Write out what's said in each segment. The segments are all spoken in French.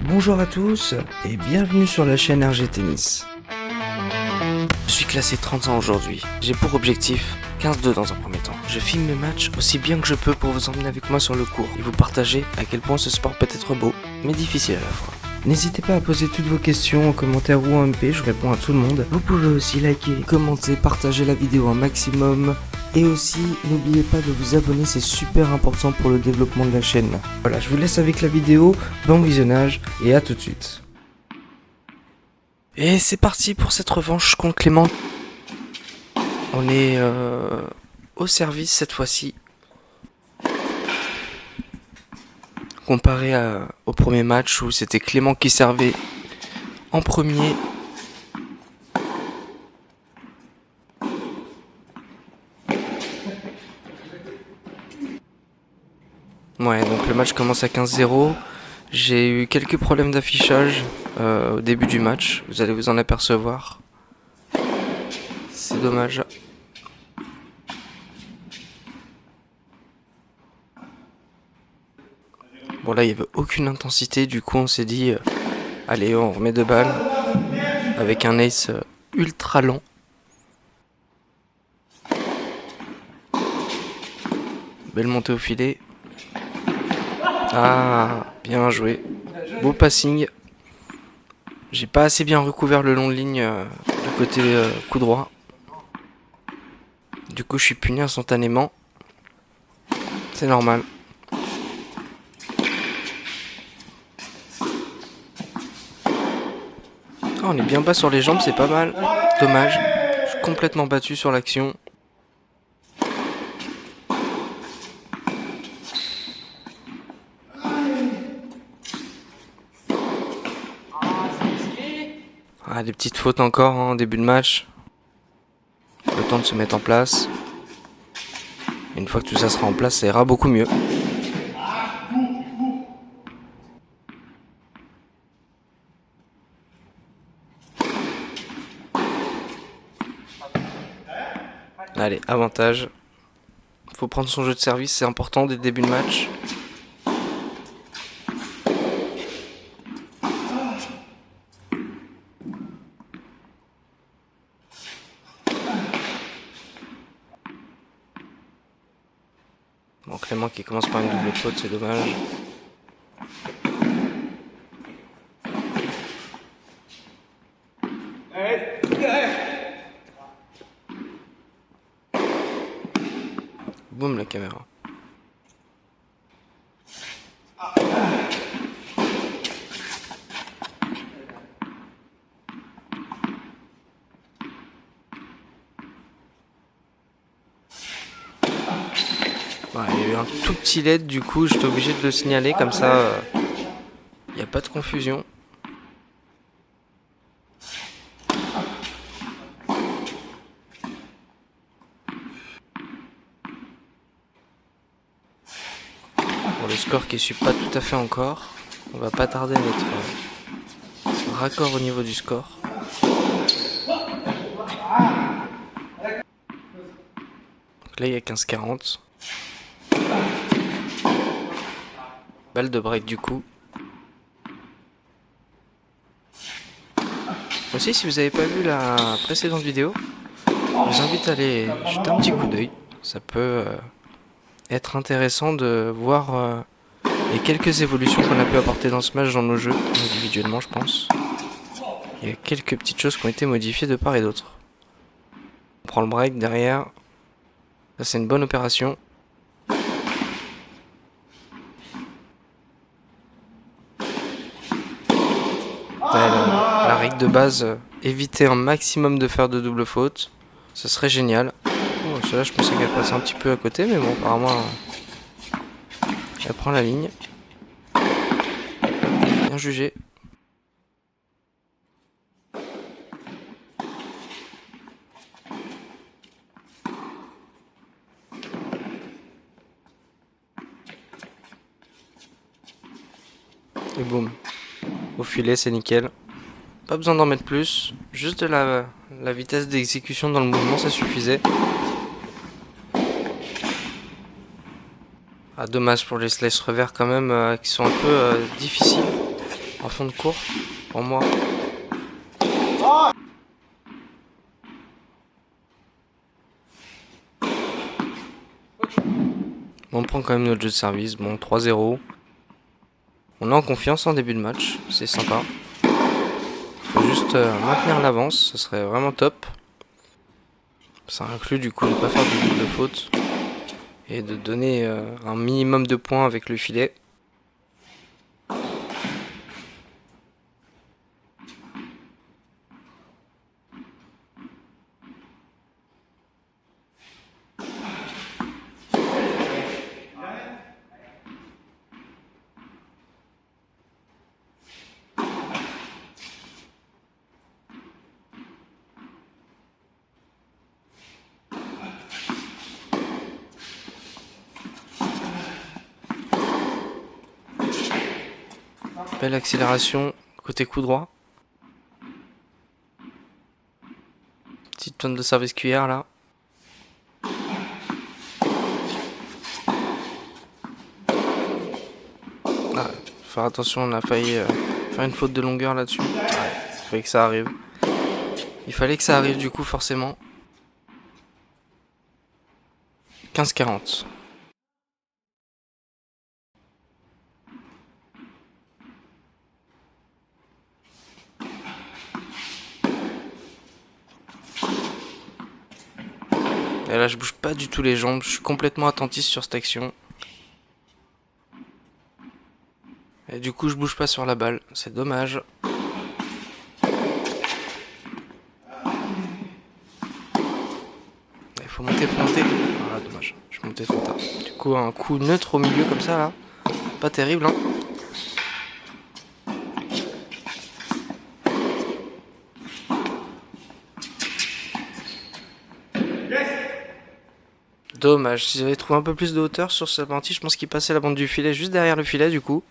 Bonjour à tous et bienvenue sur la chaîne RG Tennis. Je suis classé 30 ans aujourd'hui. J'ai pour objectif 15-2 dans un premier temps. Je filme mes matchs aussi bien que je peux pour vous emmener avec moi sur le court et vous partager à quel point ce sport peut être beau, mais difficile à la fois. N'hésitez pas à poser toutes vos questions en commentaire ou en MP, je réponds à tout le monde. Vous pouvez aussi liker, commenter, partager la vidéo un maximum. Et aussi, n'oubliez pas de vous abonner, c'est super important pour le développement de la chaîne. Voilà, je vous laisse avec la vidéo, bon visionnage et à tout de suite. Et c'est parti pour cette revanche contre Clément. On est au service cette fois-ci. Comparé au premier match où c'était Clément qui servait en premier. Ouais, donc le match commence à 15-0. J'ai eu quelques problèmes d'affichage au début du match, vous allez vous en apercevoir. C'est dommage. Bon là il n'y avait aucune intensité, du coup on s'est dit allez on remet 2 balles avec un ace ultra lent. Belle montée au filet. Ah, bien joué. Beau passing. J'ai pas assez bien recouvert le long de ligne du côté coup droit. Du coup je suis puni instantanément. C'est normal. Oh, on est bien bas sur les jambes, c'est pas mal. Dommage. Je suis complètement battu sur l'action. Ah, des petites fautes encore en début de match. Le temps de se mettre en place. Et une fois que tout ça sera en place, ça ira beaucoup mieux. Allez, avantage. Faut prendre son jeu de service, c'est important dès le début de match. Bon, Clément qui commence par une double faute, c'est dommage. Boum, la caméra. Ouais, il y a eu un tout petit LED, du coup j'étais obligé de le signaler, comme ça il n'y a pas de confusion. Bon, le score qui suit pas tout à fait encore. On va pas tarder à être raccord au niveau du score. Donc là il y a 15-40. Balle de break du coup. Aussi, si vous n'avez pas vu la précédente vidéo, je vous invite à aller jeter un petit coup d'œil. Ça peut être intéressant de voir les quelques évolutions qu'on a pu apporter dans ce match dans nos jeux, individuellement je pense. Il y a quelques petites choses qui ont été modifiées de part et d'autre. On prend le break derrière. Ça c'est une bonne opération. La règle de base, éviter un maximum de faire de double faute. Ce serait génial. Bon, celle-là, je pensais qu'elle passait un petit peu à côté, mais bon, apparemment, elle prend la ligne. Bien jugé. Et boum. Au filet, c'est nickel. Pas besoin d'en mettre plus. Juste de la vitesse d'exécution dans le mouvement, ça suffisait. Ah, dommage pour les slices revers quand même, qui sont un peu difficiles. En fond de cours, pour moi. On prend quand même notre jeu de service. Bon, 3-0. On est en confiance en début de match. C'est sympa. Faut juste maintenir l'avance. Ce serait vraiment top. Ça inclut du coup de ne pas faire de double faute. Et de donner un minimum de points avec le filet. Belle accélération côté coup droit. Petite tonne de service cuillère là. Ah, faire attention, on a failli faire une faute de longueur là-dessus. Il fallait que ça arrive. Il fallait que ça arrive du coup forcément. 15-40. Et là je bouge pas du tout les jambes, je suis complètement attentif sur cette action. Et du coup je bouge pas sur la balle, c'est dommage. Il faut monter, faut monter. Ah dommage, je suis monté trop tard. Du coup un coup neutre au milieu comme ça là. Pas terrible hein. Dommage, si j'avais trouvé un peu plus de hauteur sur cette partie, je pense qu'il passait la bande du filet juste derrière le filet du coup.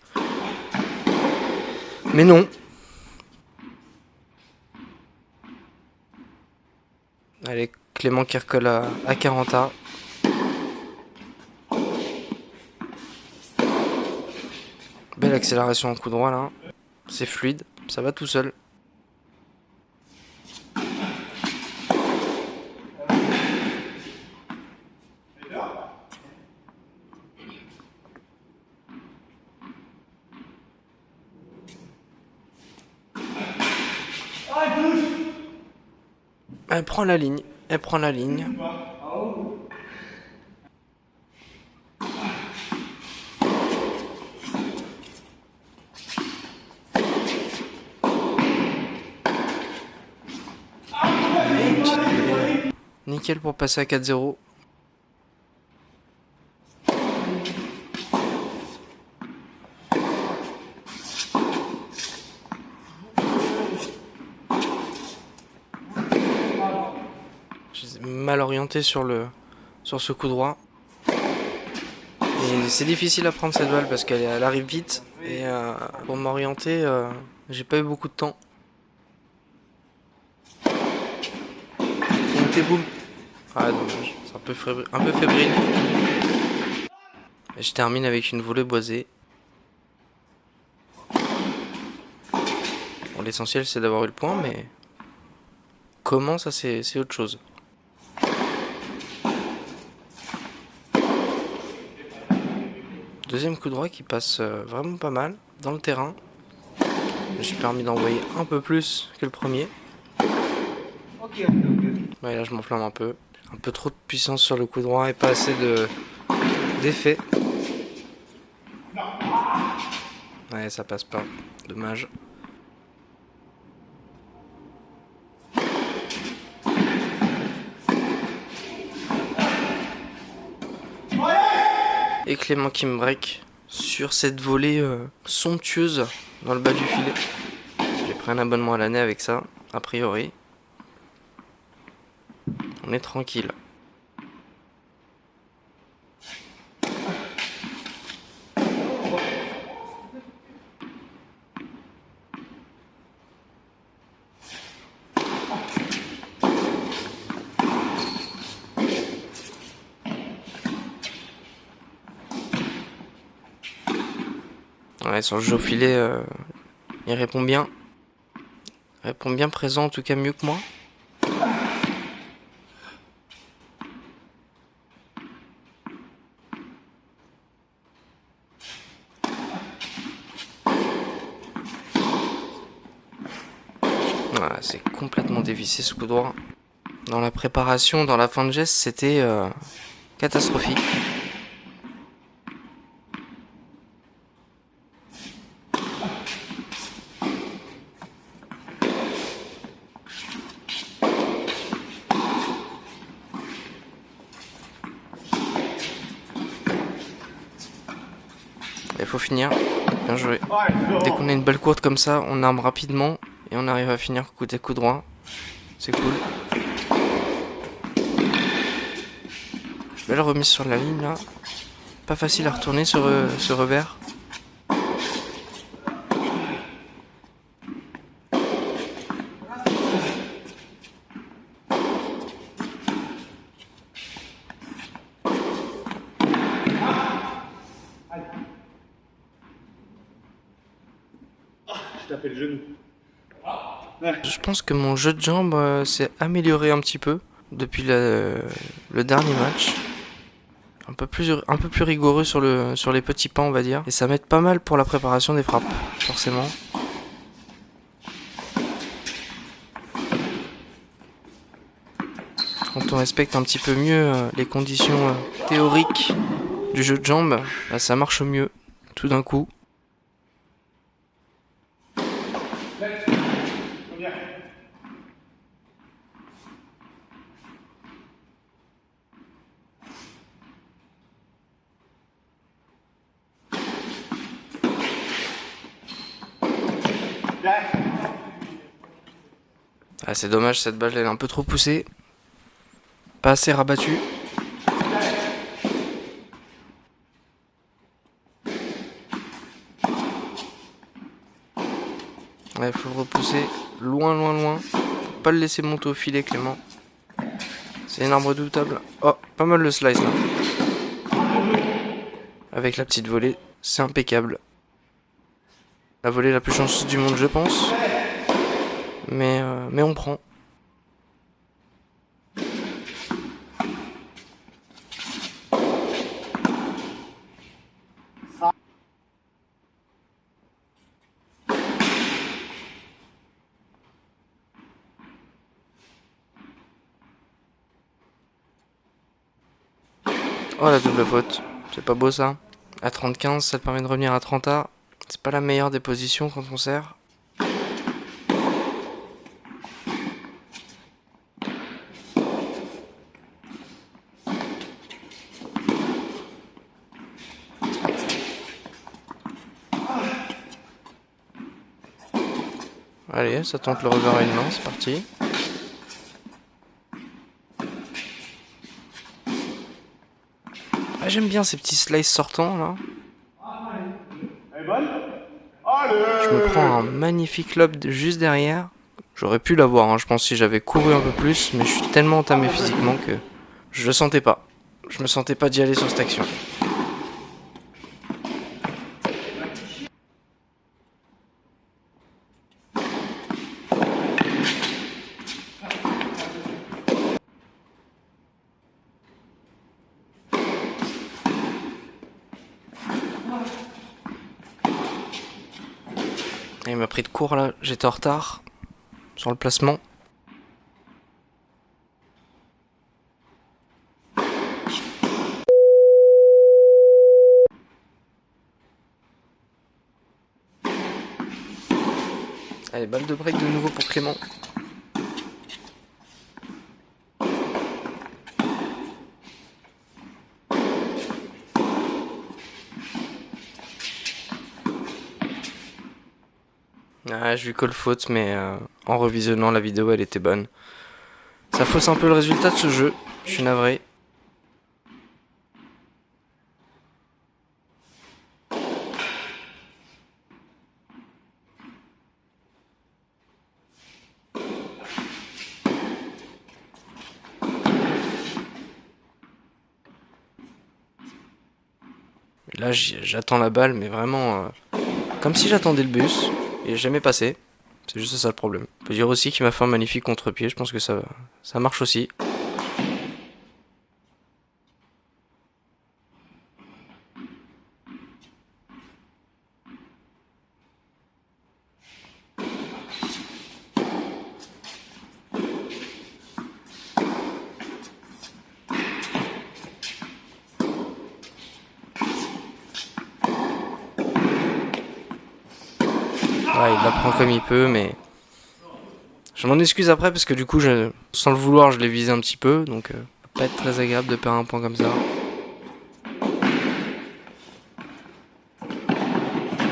Mais non. Allez, Clément qui recolle à 40A. Belle accélération en coup droit là. C'est fluide, ça va tout seul. Elle prend la ligne, elle prend la ligne. Nickel pour passer à 4-0. J'ai mal orienté sur ce coup droit. Et c'est difficile à prendre cette balle parce qu'elle arrive vite. Et pour m'orienter, j'ai pas eu beaucoup de temps. Monté, boum. Ah dommage, c'est un peu fébrile. Et je termine avec une volée boisée. Bon, l'essentiel c'est d'avoir eu le point, mais comment ça c'est autre chose. Deuxième coup droit qui passe vraiment pas mal dans le terrain. Je me suis permis d'envoyer un peu plus que le premier. Ouais, là je m'enflamme un peu. Un peu trop de puissance sur le coup droit et pas assez d'effet. Ouais, ça passe pas. Dommage. Et Clément qui me break sur cette volée somptueuse dans le bas du filet. J'ai pris un abonnement à l'année avec ça, a priori. On est tranquille. Ouais, sur le jeu au filet, Il répond bien. Il répond bien présent, en tout cas mieux que moi. Voilà, c'est complètement dévissé ce coup droit. Dans la préparation, dans la fin de geste, c'était catastrophique. Il faut finir. Bien joué. Dès qu'on a une balle courte comme ça, on arme rapidement et on arrive à finir côté coup droit. C'est cool. Belle remise sur la ligne là. Pas facile à retourner sur ce revers. Je tapais le genou. Je pense que mon jeu de jambes s'est amélioré un petit peu depuis le dernier match. Un peu plus rigoureux sur les petits pas, on va dire. Et ça m'aide pas mal pour la préparation des frappes, forcément. Quand on respecte un petit peu mieux les conditions théoriques du jeu de jambes, bah, ça marche mieux, tout d'un coup. Ah, c'est dommage, cette balle elle est un peu trop poussée. Pas assez rabattue. Il faut le repousser loin, loin, loin. Faut pas le laisser monter au filet, Clément. C'est une arme redoutable. Oh, pas mal le slice là. Avec la petite volée, c'est impeccable. La volée la plus chanceuse du monde, je pense. Mais on prend. Oh, la double faute. C'est pas beau ça. À 30-15, ça te permet de revenir à 30A. C'est pas la meilleure des positions quand on sert. Allez, ça tente le revers à une main, c'est parti. Ah, j'aime bien ces petits slices sortants là. Je me prends un magnifique lob juste derrière. J'aurais pu l'avoir, hein, je pense, si j'avais couru un peu plus, mais je suis tellement entamé physiquement que je le sentais pas. Je me sentais pas d'y aller sur cette action. Et il m'a pris de court là, j'étais en retard sur le placement. Allez, balle de break de nouveau pour Clément. Ah, je lui colle faute, mais en revisionnant la vidéo, elle était bonne. Ça fausse un peu le résultat de ce jeu, je suis navré. Là, j'attends la balle, mais vraiment comme si j'attendais le bus. Il est jamais passé. C'est juste ça le problème. On peut dire aussi qu'il m'a fait un magnifique contre-pied. Je pense que ça marche aussi. Ouais, il la prend comme il peut, mais je m'en excuse après parce que du coup, sans le vouloir, je l'ai visé un petit peu, donc pas être très agréable de perdre un point comme ça.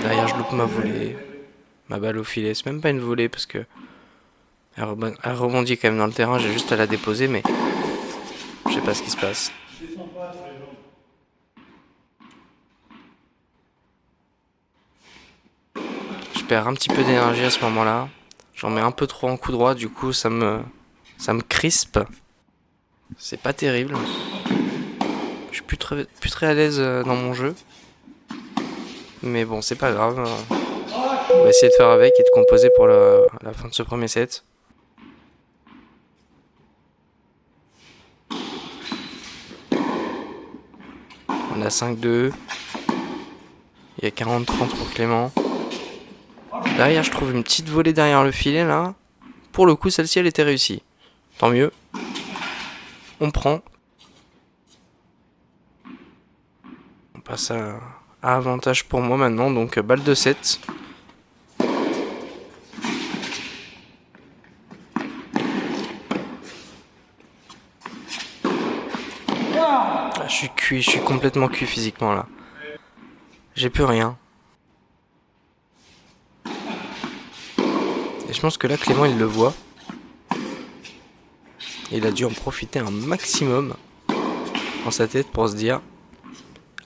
Derrière, je loupe ma volée, ma balle au filet. C'est même pas une volée parce que elle rebondit quand même dans le terrain. J'ai juste à la déposer, mais je sais pas ce qui se passe. Je perds un petit peu d'énergie à ce moment-là. J'en mets un peu trop en coup droit, du coup ça me crispe. C'est pas terrible. Je suis plus très à l'aise dans mon jeu. Mais bon, c'est pas grave. On va essayer de faire avec et de composer pour la fin de ce premier set. On a 5-2. Il y a 40-30 pour Clément. Derrière, je trouve une petite volée derrière le filet là. Pour le coup, celle-ci, elle était réussie. Tant mieux. On prend. On passe à avantage pour moi maintenant. Donc, balle de 7. Je suis cuit, je suis complètement cuit physiquement là. J'ai plus rien. Et je pense que là, Clément, il le voit. Il a dû en profiter un maximum dans sa tête pour se dire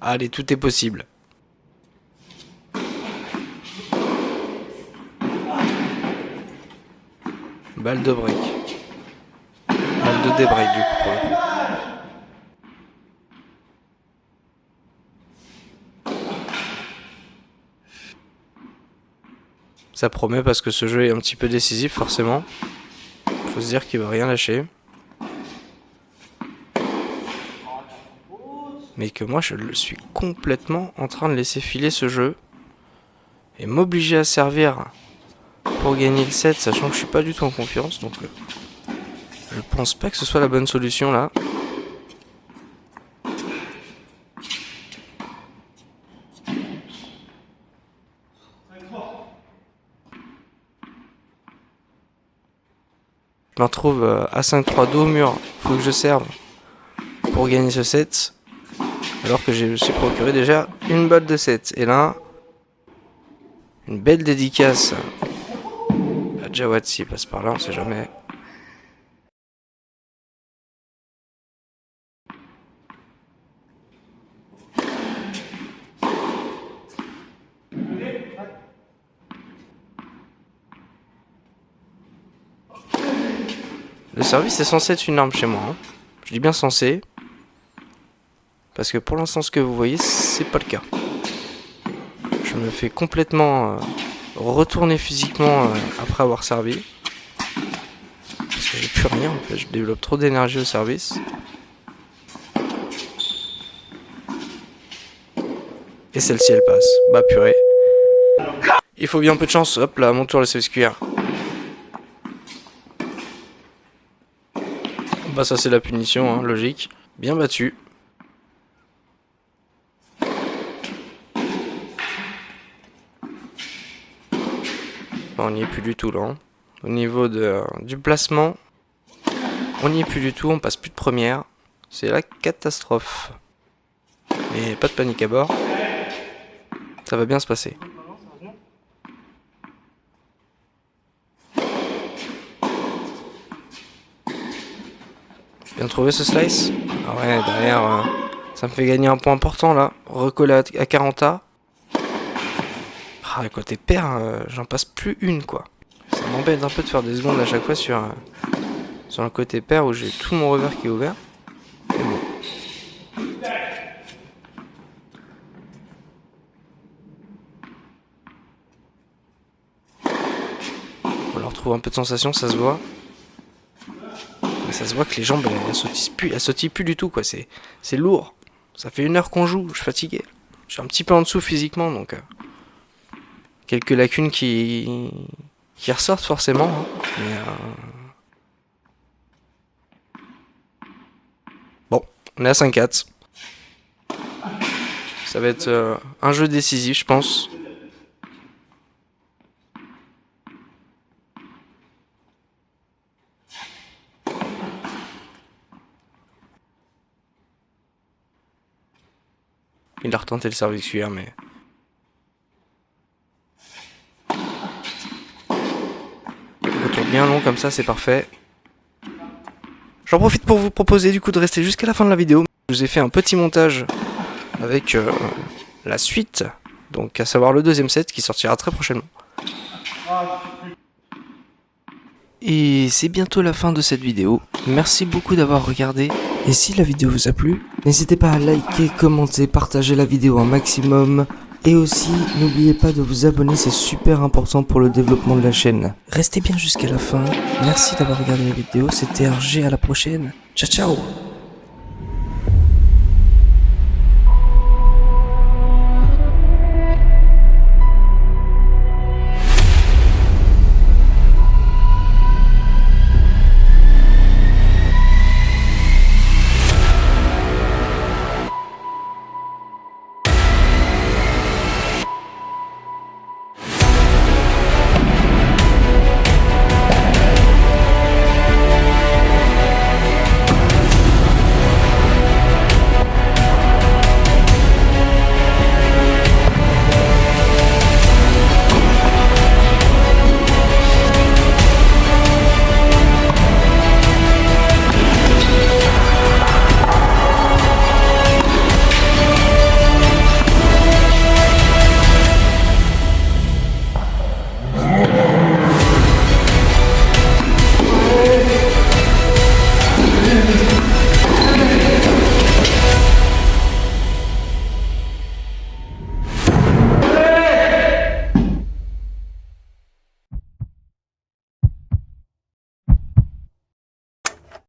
allez, tout est possible. Balle de break. Balle de débreak du coup pour le coup. Ça promet parce que ce jeu est un petit peu décisif forcément. Faut se dire qu'il va rien lâcher. Mais que moi je suis complètement en train de laisser filer ce jeu. Et m'obliger à servir pour gagner le set, sachant que je suis pas du tout en confiance. Donc je pense pas que ce soit la bonne solution là. Je me retrouve à 5-3 dos au mur. Faut que je serve pour gagner ce set. Alors que je me suis procuré déjà une balle de 7. Et là, une belle dédicace à Jawad s'il passe par là, on sait jamais. Le service est censé être une arme chez moi. Hein. Je dis bien censé. Parce que pour l'instant, ce que vous voyez, c'est pas le cas. Je me fais complètement retourner physiquement après avoir servi. Parce que j'ai plus rien en fait. Je développe trop d'énergie au service. Et celle-ci, elle passe. Bah purée. Il faut bien un peu de chance. Hop là, mon tour, le service cuir. Bah ça c'est la punition, hein, logique. Bien battu. Bah, on n'y est plus du tout là. Hein. Au niveau du placement, on n'y est plus du tout, on passe plus de première. C'est la catastrophe. Mais pas de panique à bord. Ça va bien se passer. Bien trouvé ce slice. Ah ouais, derrière, ça me fait gagner un point important là. Recoller à 40A. Ah, côté pair, j'en passe plus une quoi. Ça m'embête un peu de faire des secondes à chaque fois sur le côté pair où j'ai tout mon revers qui est ouvert. Mais bon. retrouve un peu de sensation, ça se voit. Mais ça se voit que les jambes, elles sautillent plus du tout, quoi. C'est lourd. Ça fait 1 heure qu'on joue, je suis fatigué. Je suis un petit peu en dessous physiquement, donc... quelques lacunes qui ressortent forcément. Hein. Mais, bon, on est à 5-4. Ça va être un jeu décisif, je pense. Il a retenté le service cuir, mais... retour bien long comme ça, c'est parfait. J'en profite pour vous proposer du coup de rester jusqu'à la fin de la vidéo. Je vous ai fait un petit montage avec la suite, donc à savoir le 2e set qui sortira très prochainement. Et c'est bientôt la fin de cette vidéo. Merci beaucoup d'avoir regardé. Et si la vidéo vous a plu, n'hésitez pas à liker, commenter, partager la vidéo un maximum. Et aussi, n'oubliez pas de vous abonner, c'est super important pour le développement de la chaîne. Restez bien jusqu'à la fin. Merci d'avoir regardé la vidéo. C'était RG, à la prochaine. Ciao ciao.